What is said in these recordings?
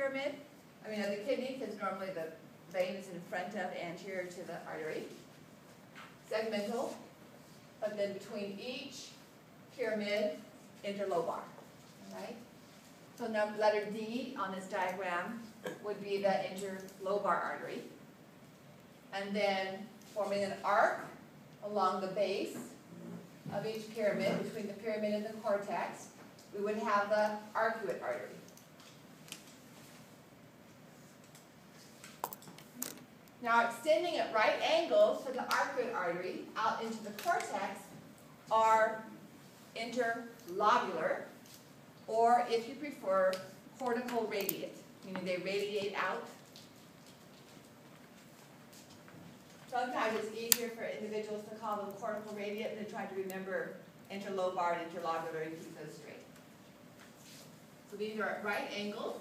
pyramid, I mean of the kidney, because normally the vein is in front of, anterior to the artery. Segmental, but then between each pyramid, interlobar. Right? So now letter D on this diagram would be the interlobar artery. And then forming an arc along the base of each pyramid, between the pyramid and the cortex, we would have the arcuate artery. Now extending at right angles to the arcuate artery out into the cortex are interlobular, or if you prefer, cortical radiate, meaning they radiate out. Sometimes it's easier for individuals to call them cortical radiate than trying to remember interlobar and interlobular and keep those straight. So these are at right angles.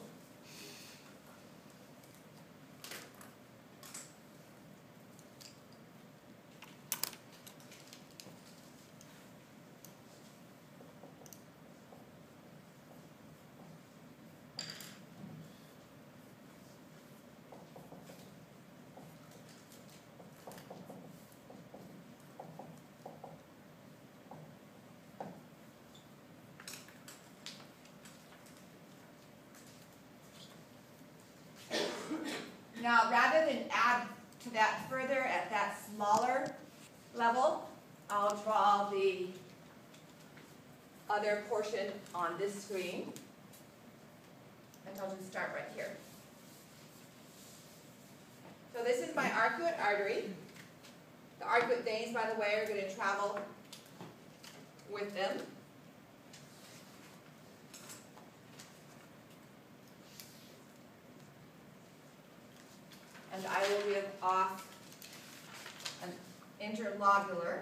Now, rather than add to that further at that smaller level, I'll draw the other portion on this screen. And I'll just start right here. So this is my arcuate artery. The arcuate veins, by the way, are going to travel with them. And I will give off an interlobular.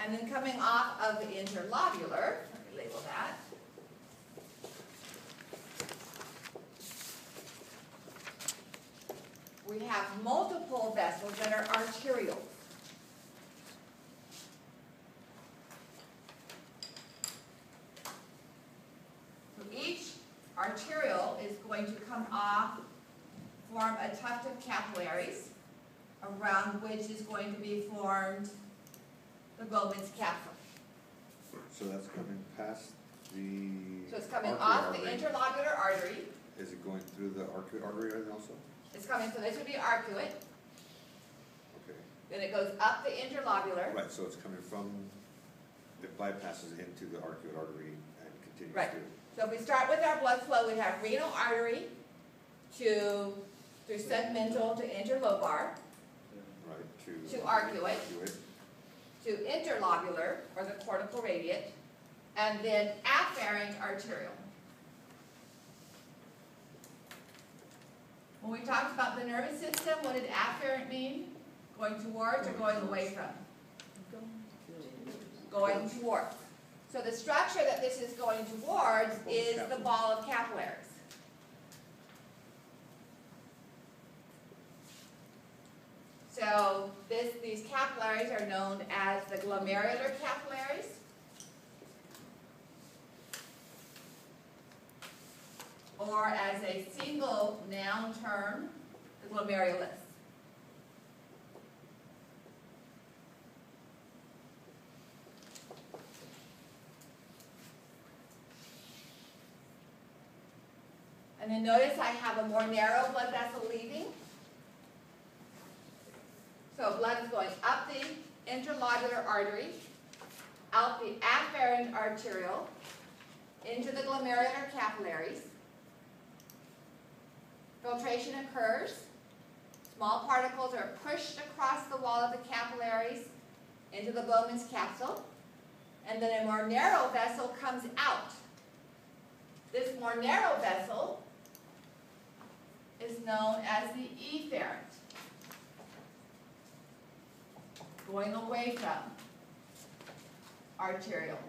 And then coming off of the interlobular, let me label that. We have multiple vessels that are arterial. Arterial is going to come off, form a tuft of capillaries, around which is going to be formed the Bowman's capsule. So that's coming past the... So it's coming off the interlobular artery. Is it going through the arcuate artery also? It's coming, so this would be arcuate. Okay. Then it goes up the interlobular. Right, so it's coming from, it bypasses into the arcuate artery and continues Right. through. So if we start with our blood flow, we have renal artery through segmental to interlobar, right, to arcuate, to interlobular, or the cortical radiate, and then afferent arterial. When we talked about the nervous system, what did afferent mean? Going towards or going away from? Going towards. So the structure that this is going towards is the ball of capillaries. So these capillaries are known as the glomerular capillaries. Or as a single noun term, the glomerulus. And then notice I have a more narrow blood vessel leaving. So blood is going up the interlobular artery, out the afferent arterial, into the glomerular capillaries. Filtration occurs. Small particles are pushed across the wall of the capillaries into the Bowman's capsule. And then a more narrow vessel comes out. This more narrow vessel is known as the efferent, going away from arterial.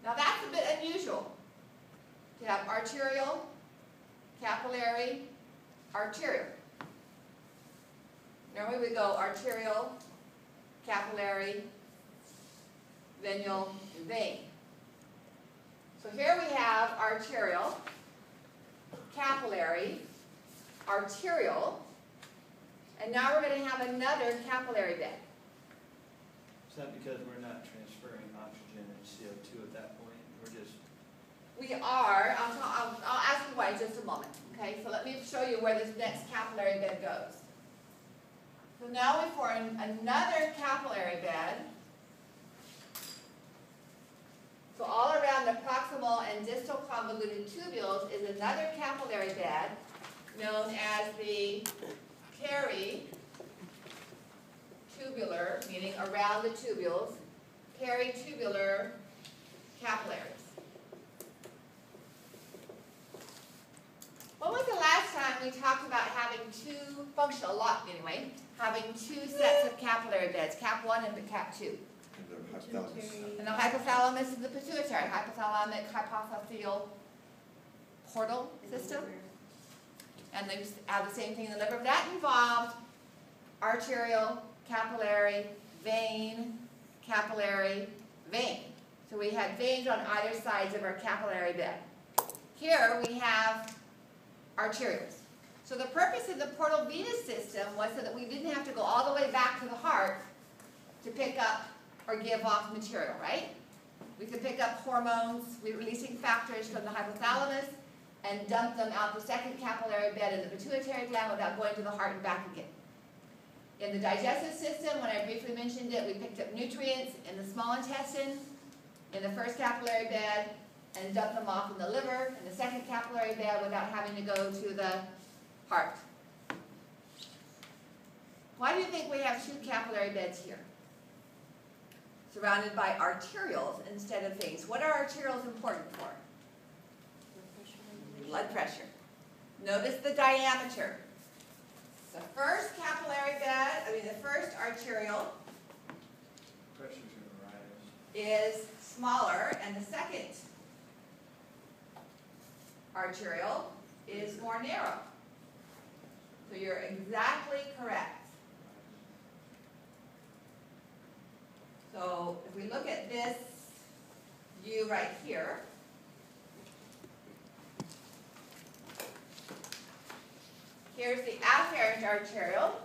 Now that's a bit unusual, to have arterial capillary, arterial. Normally we go arterial, capillary, venual, vein. So here we have arterial, capillary, arterial, and now we're going to have another capillary bed. Is that because we're not transferring oxygen and CO2 at that point? We're just... We are. I'll ask you why in just a moment. Okay, so let me show you where this next capillary bed goes. So now we form another capillary bed. So all around the proximal and distal convoluted tubules is another capillary bed known as the peritubular, meaning around the tubules, peritubular capillaries. When was the last time we talked about having two, functional, a lot anyway, having two sets of capillary beds, cap 1 and cap 2? And the hypothalamus and the pituitary, hypothalamic hypophyseal portal system. And they have the same thing in the liver. That involved arterial, capillary, vein, capillary, vein. So we had veins on either sides of our capillary bed. Here we have arterioles. So the purpose of the portal venous system was so that we didn't have to go all the way back to the heart to pick up or give off material, right? We could pick up hormones, releasing factors from the hypothalamus, and dump them out the second capillary bed in the pituitary gland without going to the heart and back again. In the digestive system, when I briefly mentioned it, we picked up nutrients in the small intestine, in the first capillary bed, and dumped them off in the liver, in the second capillary bed, without having to go to the heart. Why do you think we have two capillary beds here? Surrounded by arterioles instead of veins. What are arterioles important for? Blood pressure. Notice the diameter. The first capillary bed, the first arterial Pressure's going to rise. is smaller, and the second arterial is more narrow. So you're exactly correct. So if we look at this view right here, here's the afferent arterial,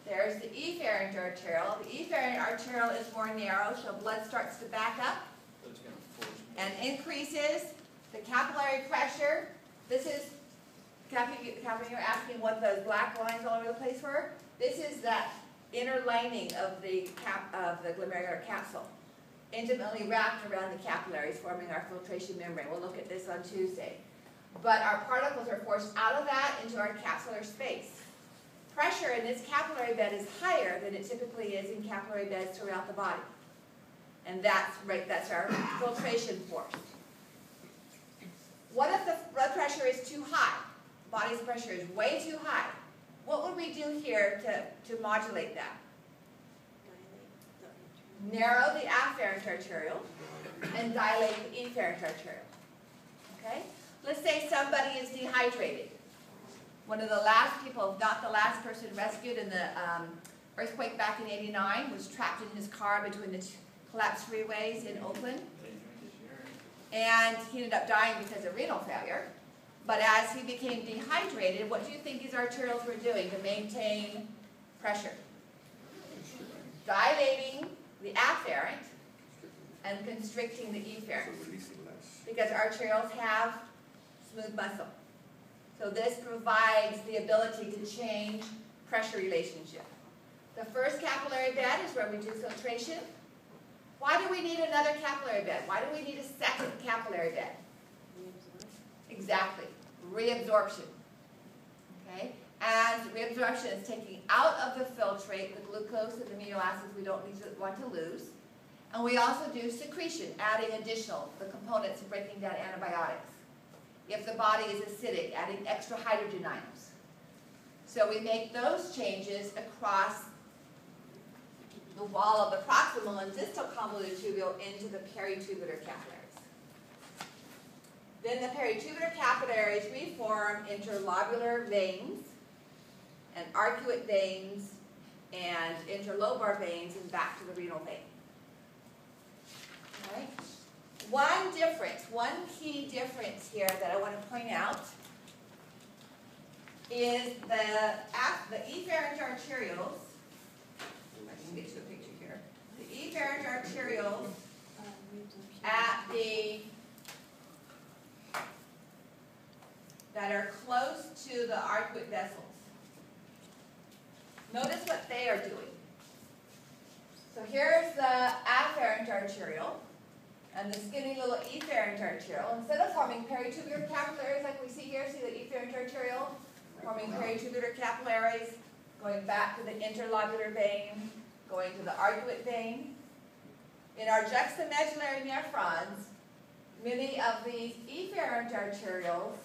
there's the efferent arterial. The efferent arterial is more narrow, so blood starts to back up So it's going to force more. and increases the capillary pressure. This is, Kathy, you're asking what those black lines all over the place were? This is that inner lining of the glomerular capsule, intimately wrapped around the capillaries, forming our filtration membrane. We'll look at this on Tuesday. But our particles are forced out of that into our capsular space. Pressure in this capillary bed is higher than it typically is in capillary beds throughout the body. And that's our filtration force. What if the blood pressure is too high? Body's pressure is way too high. What would we do here to modulate that? Narrow the afferent arterial and dilate the efferent arterial. Okay? Let's say somebody is dehydrated. One of the last people, not the last person rescued in the earthquake back in '89, was trapped in his car between the collapsed freeways in Oakland. They drink his urine. And he ended up dying because of renal failure. But as he became dehydrated, what do you think his arterioles were doing to maintain pressure? Dilating the afferent and constricting the efferent. So releasing less. Because arterioles have smooth muscle. So this provides the ability to change pressure relationship. The first capillary bed is where we do filtration. Why do we need another capillary bed? Why do we need a second capillary bed? Exactly. Reabsorption. Okay? And reabsorption is taking out of the filtrate the glucose and amino acids we don't want to lose. And we also do secretion, adding additional, the components of breaking down antibiotics. If the body is acidic, adding extra hydrogen ions. So we make those changes across the wall of the proximal and distal convoluted tubule into the peritubular capillaries. Then the peritubular capillaries reform interlobular veins and arcuate veins and interlobar veins and back to the renal vein. All right. One difference, one key difference here that I want to point out is the efferent arterioles. I can get you a picture here. The efferent arterioles at that are close to the arcuate vessels. Notice what they are doing. So here's the afferent arteriole and the skinny little efferent arteriole. Instead of forming peritubular capillaries like we see here, see the efferent arteriole forming peritubular capillaries, going back to the interlobular vein, going to the arcuate vein. In our juxtamedullary nephrons, many of these efferent arterioles